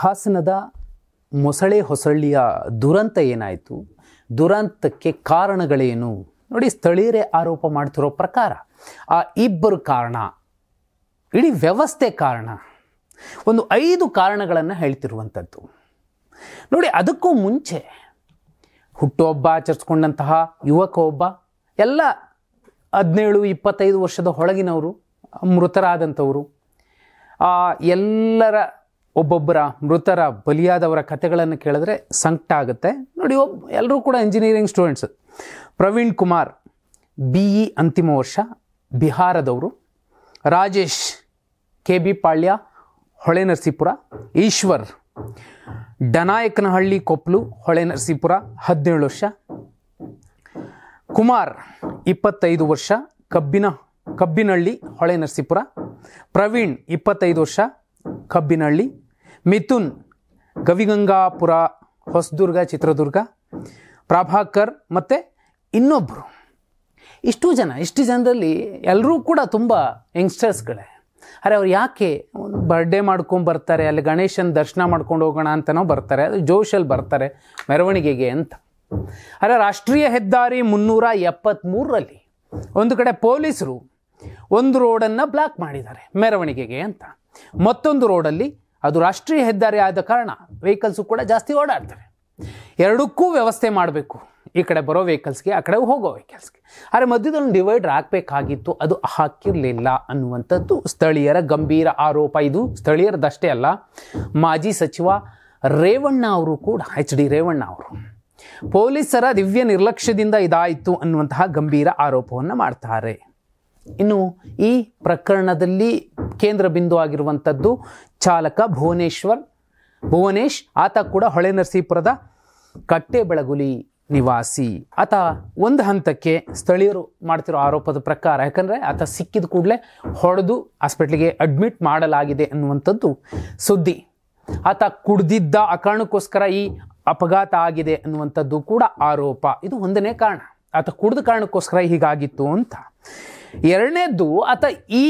ಹಾಸನದ ಮೊಸಳೆ ಹೊಸಳ್ಳಿಯ ದುರಂತ ಏನಾಯಿತು, ದುರಂತಕ್ಕೆ ಕಾರಣಗಳೇನು ನೋಡಿ. ಸ್ಥಳೀಯರೇ ಆರೋಪ ಮಾಡ್ತಿರೋ ಪ್ರಕಾರ ಆ ಇಬ್ಬರು ಕಾರಣ, ಇಡೀ ವ್ಯವಸ್ಥೆ ಕಾರಣ, ಒಂದು 5 ಕಾರಣಗಳನ್ನು ಹೇಳ್ತಿರುವಂಥದ್ದು ನೋಡಿ. ಅದಕ್ಕೂ ಮುಂಚೆ ಹುಟ್ಟುಹಬ್ಬ ಆಚರಿಸ್ಕೊಂಡಂತಹ ಯುವಕ ಒಬ್ಬ, ಎಲ್ಲ 17-25 ವರ್ಷದ ಒಳಗಿನವರು ಮೃತರಾದಂಥವರು, ಎಲ್ಲರ ಒಬ್ಬೊಬ್ಬರ ಮೃತರ ಬಲಿಯಾದವರ ಕಥೆಗಳನ್ನು ಕೇಳಿದ್ರೆ ಸಂಕಟ ಆಗುತ್ತೆ ನೋಡಿ. ಎಲ್ಲರೂ ಕೂಡ engineering students. Praveen Kumar BE ಅಂತಿಮ ವರ್ಷ, ಬಿಹಾರದವರು. ರಾಜೇಶ್ KB ಪಾಳ್ಯ, ಹೊಳೆನರಸೀಪುರ. ಈಶ್ವರ್ ಡನಾಯಕನಹಳ್ಳಿ, ಕೊಪ್ಪಲು, ಹೊಳೆನರಸೀಪುರ, 17 ವರ್ಷ. ಕುಮಾರ್ 25 ವರ್ಷ, ಕಬ್ಬಿನಹಳ್ಳಿ, ಹೊಳೆನರಸೀಪುರ. ಪ್ರವೀಣ್ 25 ವರ್ಷ, ಕಬ್ಬಿನಹಳ್ಳಿ. ಮಿಥುನ್ ಗವಿಗಂಗಾಪುರ, ಹೊಸದುರ್ಗ, ಚಿತ್ರದುರ್ಗ. ಪ್ರಭಾಕರ್ ಮತ್ತು ಇನ್ನೊಬ್ಬರು. ಇಷ್ಟು ಜನರಲ್ಲಿ ಎಲ್ಲರೂ ಕೂಡ ತುಂಬ ಯಂಗ್ಸ್ಟರ್ಸ್ಗಳೇ. ಅರೆ ಅವ್ರು ಯಾಕೆ ಒಂದು ಬರ್ಡೇ ಮಾಡ್ಕೊಂಡು ಬರ್ತಾರೆ, ಅಲ್ಲಿ ಗಣೇಶನ ದರ್ಶನ ಮಾಡ್ಕೊಂಡು ಹೋಗೋಣ ಅಂತನೋ ಬರ್ತಾರೆ, ಅದು ಜೋಶಲ್ಲಿ ಬರ್ತಾರೆ ಮೆರವಣಿಗೆಗೆ ಅಂತ. ಅರೆ ರಾಷ್ಟ್ರೀಯ ಹೆದ್ದಾರಿ 373ರಲ್ಲಿ ಒಂದು ಕಡೆ ಪೊಲೀಸರು ಒಂದು ರೋಡನ್ನು ಬ್ಲಾಕ್ ಮಾಡಿದ್ದಾರೆ ಮೆರವಣಿಗೆಗೆ ಅಂತ. ಮತ್ತೊಂದು ರೋಡಲ್ಲಿ ಅದು ರಾಷ್ಟ್ರೀಯ ಹೆದ್ದಾರಿ ಆದ ಕಾರಣ ವೆಹಿಕಲ್ಸು ಕೂಡ ಜಾಸ್ತಿ ಓಡಾಡ್ತವೆ. ಎರಡಕ್ಕೂ ವ್ಯವಸ್ಥೆ ಮಾಡಬೇಕು, ಈ ಕಡೆ ಬರೋ ವೆಹಿಕಲ್ಸ್ಗೆ, ಆ ಕಡೆ ಹೋಗೋ ವೆಹಿಕಲ್ಸ್ಗೆ. ಆದರೆ ಮಧ್ಯದಲ್ಲಿ ಡಿವೈಡರ್ ಹಾಕಬೇಕಾಗಿತ್ತು, ಅದು ಹಾಕಿರಲಿಲ್ಲ ಅನ್ನುವಂಥದ್ದು ಸ್ಥಳೀಯರ ಗಂಭೀರ ಆರೋಪ. ಇದು ಸ್ಥಳೀಯರದಷ್ಟೇ ಅಲ್ಲ, ಮಾಜಿ ಸಚಿವ ರೇವಣ್ಣ ಅವರು ಕೂಡ, HD ರೇವಣ್ಣ ಅವರು, ಪೊಲೀಸರ ದಿವ್ಯ ನಿರ್ಲಕ್ಷ್ಯದಿಂದ ಇದಾಯಿತು ಅನ್ನುವಂತಹ ಗಂಭೀರ ಆರೋಪವನ್ನು ಮಾಡ್ತಾರೆ. ಇನ್ನು ಈ ಪ್ರಕರಣದಲ್ಲಿ ಕೇಂದ್ರ ಬಿಂದು ಆಗಿರುವಂಥದ್ದು ಚಾಲಕ ಭುವನೇಶ್. ಆತ ಕೂಡ ಹೊಳೆನರಸೀಪುರದ ಕಟ್ಟೆಬೆಳಗುಲಿ ನಿವಾಸಿ. ಆತ ಒಂದು ಹಂತಕ್ಕೆ ಸ್ಥಳೀಯರು ಮಾಡ್ತಿರೋ ಆರೋಪದ ಪ್ರಕಾರ, ಯಾಕಂದರೆ ಆತ ಸಿಕ್ಕಿದ ಕೂಡಲೇ ಹೊಡೆದು ಹಾಸ್ಪಿಟ್ಲಿಗೆ ಅಡ್ಮಿಟ್ ಮಾಡಲಾಗಿದೆ ಅನ್ನುವಂಥದ್ದು ಸುದ್ದಿ. ಆತ ಕುಡ್ದಿದ್ದ, ಆ ಕಾರಣಕ್ಕೋಸ್ಕರ ಈ ಅಪಘಾತ ಆಗಿದೆ ಅನ್ನುವಂಥದ್ದು ಕೂಡ ಆರೋಪ. ಇದು ಒಂದನೇ ಕಾರಣ, ಆತ ಕುಡ್ದ ಕಾರಣಕ್ಕೋಸ್ಕರ ಹೀಗಾಗಿತ್ತು ಅಂತ. ಎರಡನೇದ್ದು, ಆತ ಈ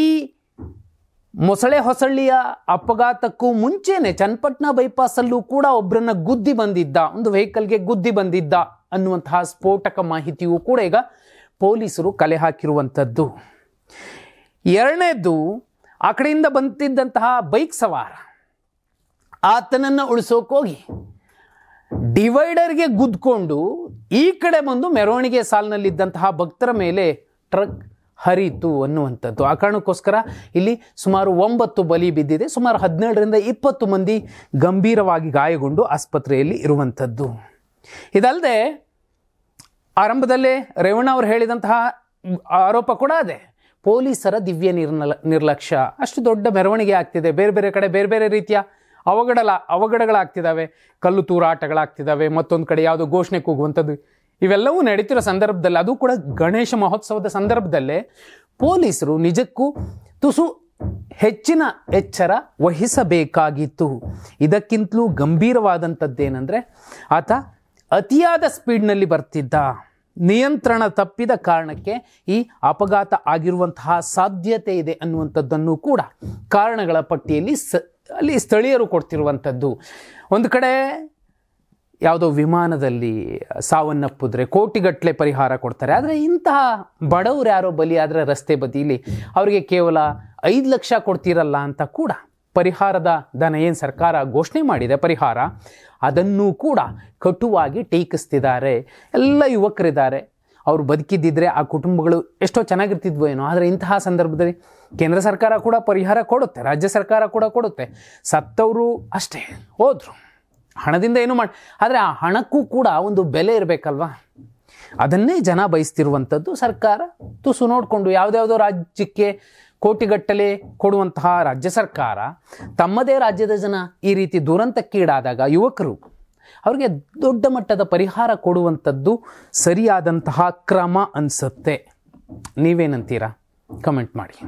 ಮೊಸಳೆ ಹೊಸಳ್ಳಿಯ ಅಪಘಾತಕ್ಕೂ ಮುಂಚೆನೆ ಚನ್ನಪಟ್ಟಣ ಬೈಪಾಸಲ್ಲೂ ಕೂಡ ಒಬ್ಬರನ್ನ ಗುದ್ದಿ ಬಂದಿದ್ದ, ಒಂದು ವೆಹಿಕಲ್ಗೆ ಗುದ್ದಿ ಬಂದಿದ್ದ ಅನ್ನುವಂತಹ ಸ್ಫೋಟಕ ಮಾಹಿತಿಯೂ ಕೂಡ ಈಗ ಪೊಲೀಸರು ಕಲೆ ಹಾಕಿರುವಂಥದ್ದು. ಎರಡನೇದ್ದು, ಆ ಕಡೆಯಿಂದ ಬಂದಿದ್ದಂತಹ ಬೈಕ್ ಸವಾರ ಆತನನ್ನು ಉಳಿಸೋಕೋಗಿ ಡಿವೈಡರ್ಗೆ ಗುದ್ಕೊಂಡು ಈ ಕಡೆ ಬಂದು ಮೆರವಣಿಗೆ ಸಾಲಿನಲ್ಲಿದ್ದಂತಹ ಭಕ್ತರ ಮೇಲೆ ಟ್ರಕ್ ಹರಿತು ಅನ್ನುವಂಥದ್ದು. ಆ ಕಾರಣಕ್ಕೋಸ್ಕರ ಇಲ್ಲಿ ಸುಮಾರು 9 ಬಲಿ ಬಿದ್ದಿದೆ. ಸುಮಾರು 17-20 ಮಂದಿ ಗಂಭೀರವಾಗಿ ಗಾಯಗೊಂಡು ಆಸ್ಪತ್ರೆಯಲ್ಲಿ ಇರುವಂಥದ್ದು. ಇದಲ್ಲದೆ ಆರಂಭದಲ್ಲೇ ರೇವಣ್ಣ ಅವರು ಹೇಳಿದಂತಹ ಆರೋಪ ಕೂಡ ಅದೇ, ಪೊಲೀಸರ ದಿವ್ಯ ನಿರ್ಲಕ್ಷ್ಯ. ಅಷ್ಟು ದೊಡ್ಡ ಮೆರವಣಿಗೆ ಆಗ್ತಿದೆ, ಬೇರೆ ಬೇರೆ ಕಡೆ ಬೇರೆ ಬೇರೆ ರೀತಿಯ ಅವಘಡಗಳಾಗ್ತಿದ್ದಾವೆ, ಕಲ್ಲು ತೂರಾಟಗಳಾಗ್ತಿದ್ದಾವೆ, ಮತ್ತೊಂದು ಕಡೆ ಯಾವುದೋ ಘೋಷಣೆ ಕೂಗುವಂಥದ್ದು, ಇವೆಲ್ಲವೂ ನಡೀತಿರೋ ಸಂದರ್ಭದಲ್ಲಿ, ಅದು ಕೂಡ ಗಣೇಶ ಮಹೋತ್ಸವದ ಸಂದರ್ಭದಲ್ಲೇ ಪೊಲೀಸರು ನಿಜಕ್ಕೂ ತುಸು ಹೆಚ್ಚಿನ ಎಚ್ಚರ ವಹಿಸಬೇಕಾಗಿತ್ತು. ಇದಕ್ಕಿಂತಲೂ ಗಂಭೀರವಾದಂಥದ್ದೇನೆಂದರೆ, ಆತ ಅತಿಯಾದ ಸ್ಪೀಡ್ನಲ್ಲಿ ಬರ್ತಿದ್ದ, ನಿಯಂತ್ರಣ ತಪ್ಪಿದ ಕಾರಣಕ್ಕೆ ಈ ಅಪಘಾತ ಆಗಿರುವಂತಹ ಸಾಧ್ಯತೆ ಇದೆ ಅನ್ನುವಂಥದ್ದನ್ನು ಕೂಡ ಕಾರಣಗಳ ಪಟ್ಟಿಯಲ್ಲಿ ಅಲ್ಲಿ ಸ್ಥಳೀಯರು ಕೊಡ್ತಿರುವಂಥದ್ದು. ಒಂದು ಕಡೆ ಯಾವುದೋ ವಿಮಾನದಲ್ಲಿ ಸಾವನ್ನಪ್ಪಿದ್ರೆ ಕೋಟಿಗಟ್ಟಲೆ ಪರಿಹಾರ ಕೊಡ್ತಾರೆ, ಆದರೆ ಇಂತಹ ಬಡವರು ಯಾರೋ ಬಲಿಯಾದರೆ ರಸ್ತೆ ಬದಿಯಲ್ಲಿ ಅವರಿಗೆ ಕೇವಲ 5 ಲಕ್ಷ ಕೊಡ್ತಿರಲ್ಲ ಅಂತ ಕೂಡ ಪರಿಹಾರದ ಧನ ಏನು ಸರ್ಕಾರ ಘೋಷಣೆ ಮಾಡಿದೆ ಪರಿಹಾರ, ಅದನ್ನು ಕೂಡ ಕಟುವಾಗಿ ಟೀಕಿಸ್ತಿದ್ದಾರೆ. ಎಲ್ಲ ಯುವಕರಿದ್ದಾರೆ, ಅವರು ಬದುಕಿದ್ದಿದ್ರೆ ಆ ಕುಟುಂಬಗಳು ಎಷ್ಟೋ ಚೆನ್ನಾಗಿರ್ತಿದ್ವೋ ಏನೋ. ಆದರೆ ಇಂತಹ ಸಂದರ್ಭದಲ್ಲಿ ಕೇಂದ್ರ ಸರ್ಕಾರ ಕೂಡ ಪರಿಹಾರ ಕೊಡುತ್ತೆ, ರಾಜ್ಯ ಸರ್ಕಾರ ಕೂಡ ಕೊಡುತ್ತೆ, ಸತ್ತವರು ಅಷ್ಟೇ ಹೋದರು, ಹಣದಿಂದ ಏನು ಮಾಡಿ. ಆದರೆ ಆ ಹಣಕ್ಕೂ ಕೂಡ ಒಂದು ಬೆಲೆ ಇರಬೇಕಲ್ವಾ, ಅದನ್ನೇ ಜನ ಬಯಸ್ತಿರುವಂಥದ್ದು. ಸರ್ಕಾರ ತುಸು ನೋಡಿಕೊಂಡು ಯಾವುದ್ಯಾವುದೋ ರಾಜ್ಯಕ್ಕೆ ಕೋಟಿಗಟ್ಟಲೆ ಕೊಡುವಂತಹ ರಾಜ್ಯ ಸರ್ಕಾರ ತಮ್ಮದೇ ರಾಜ್ಯದ ಜನ ಈ ರೀತಿ ದುರಂತಕ್ಕೀಡಾದಾಗ ಯುವಕರು ಅವ್ರಿಗೆ ದೊಡ್ಡ ಮಟ್ಟದ ಪರಿಹಾರ ಕೊಡುವಂಥದ್ದು ಸರಿಯಾದಂತಹ ಕ್ರಮ ಅನಿಸುತ್ತೆ. ನೀವೇನಂತೀರಾ? ಕಮೆಂಟ್ ಮಾಡಿ.